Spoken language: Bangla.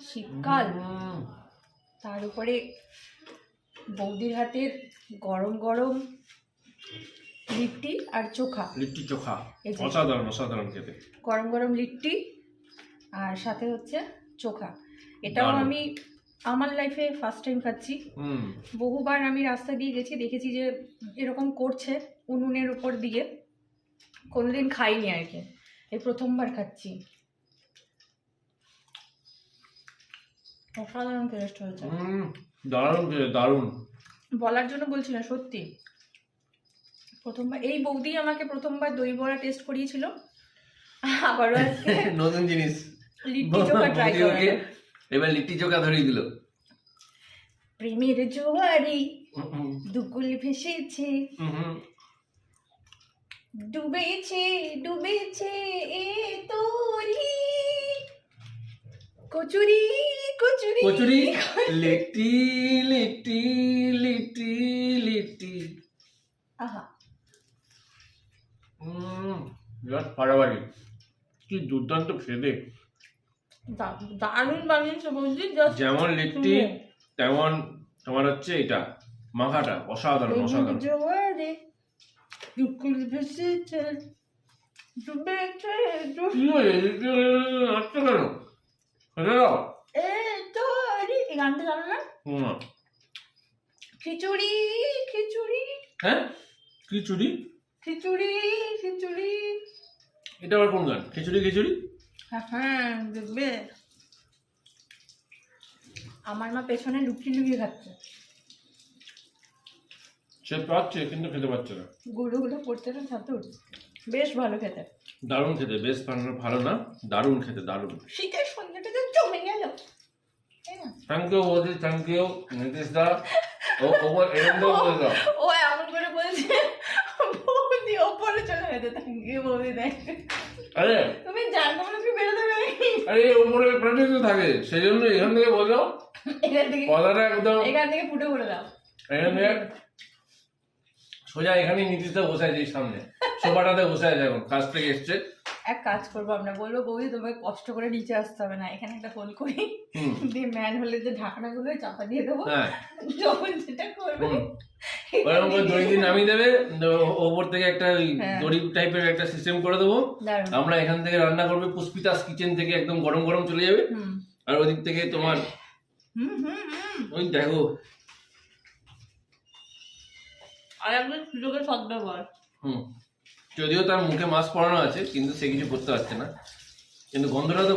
শীতকাল, তার উপরে বৌদির হাতের গরম গরম লিট্টি আর চোখা। লিট্টি চোখা অসাধারণ, অসাধারণ খেতে। গরম গরম লিট্টি আর সাথে হচ্ছে চোখা। এটাও আমি আমার লাইফে ফার্স্ট টাইম খাচ্ছি। বহুবার আমি রাস্তা দিয়ে গেছি, দেখেছি যে এরকম করছে উনুনের উপর দিয়ে, কোনোদিন খাইনি আর কি, এই প্রথমবার খাচ্ছি। অসাধারণ টেস্ট হয়েছে। দারুণ, দারুণ বলার জন্য বলছি না, সত্যি প্রথমবার এই বৌদি আমাকে প্রথমবার দই বড়া টেস্ট করিয়েছিল, আবারও আজকে নতুন জিনিস লিট্টি চোখা ট্রাই করবে। এবার লিট্টি চোখা ধরিয়ে দিল। প্রেমের জোয়ারি দুকুল ভেসেছে, ডুবেছে ডুবেছে এ তোরি কচুরি কচুরি কচুরি লিট্টি লিট্টি লিট্টি লিট্টি। আহা, ফাটাফাটি, কি দুর্দান্ত খেতে। দারুণ বানিয়েছে বৌদি। যেমন লিট্টি তেমন তোমার হচ্ছে এটা মাখাটা অসাধারণ, অসাধারণ। জোয়ারে দুকুল ভেসেছে ডুবেছে কি হয়েছে আসছে কেন? এ তোরি, এই গানটা জানো না? না। খিচুড়ি খিচুড়ি, হ্যাঁ খিচুড়ি খিচুড়ি খিচুড়ি, এটা আবার কোন গান? খিচুড়ি খিচুড়ি। হ্যাঁ দেখবে, আমার মা পেছনে লুকিয়ে লুকিয়ে খাচ্ছে। সে পাচ্ছে কিন্তু খেতে পাচ্ছে না। গুঁড়োগুলো পড়তে না ছাতুর, বেশ ভালো খেতে। দারুণ খেতে, বেশ ভালো না, দারুণ খেতে, দারুণ। শীতের সন্ধ্যাটা তো জমে গেল। থ্যাংক ইউ বৌদি, থ্যাংক ইউ নীতিশ দা। ও এরকম বলে দাও। ও এমন করে বলছে বৌদি ওপরে চলে গেছে। থ্যাংক ইউ বৌদি, থ্যাংক ইউ। আরে তুমি জানতো না তুমি বেরোতে পারি। আরে ওপরে প্র্যাকটিস থাকে, সেই জন্য এখান থেকে বলো, এখান থেকে কথাটা একদম এখান থেকে ফুটে বলে দাও। এখান থেকে সোজা এখানেই নীতিশ দা বসে আছে, সামনে সোফাটাতে বসে আছে, এখন কাজ থেকে এসছে। এক কাজ করবো, আমরা বলবো বৌদি তোমাকে কষ্ট করে নিচে আসতে হবে না, এখানে একটা হোল করি দিয়ে ম্যান হলের যে ঢাকনাগুলো চাপা দিয়ে দেবো, যখন যেটা করবে ওরকম করে দড়ি দিয়ে নামিয়ে দেবে, ওপর থেকে একটা দড়ি টাইপের একটা সিস্টেম করে দেবো। আমরা এখান থেকে রান্না করবে, পুষ্পিতাস কিচেন থেকে একদম গরম গরম চলে যাবে, আর ওদিক থেকে তোমার ওই দেখো। আর একদম সুযোগের সদ্ব্যবহার। যদিও তার মুখে মাস্ক পরানো আছে, কিন্তু সে কিছু করতে পারছে না, কিন্তু গন্ধটা তো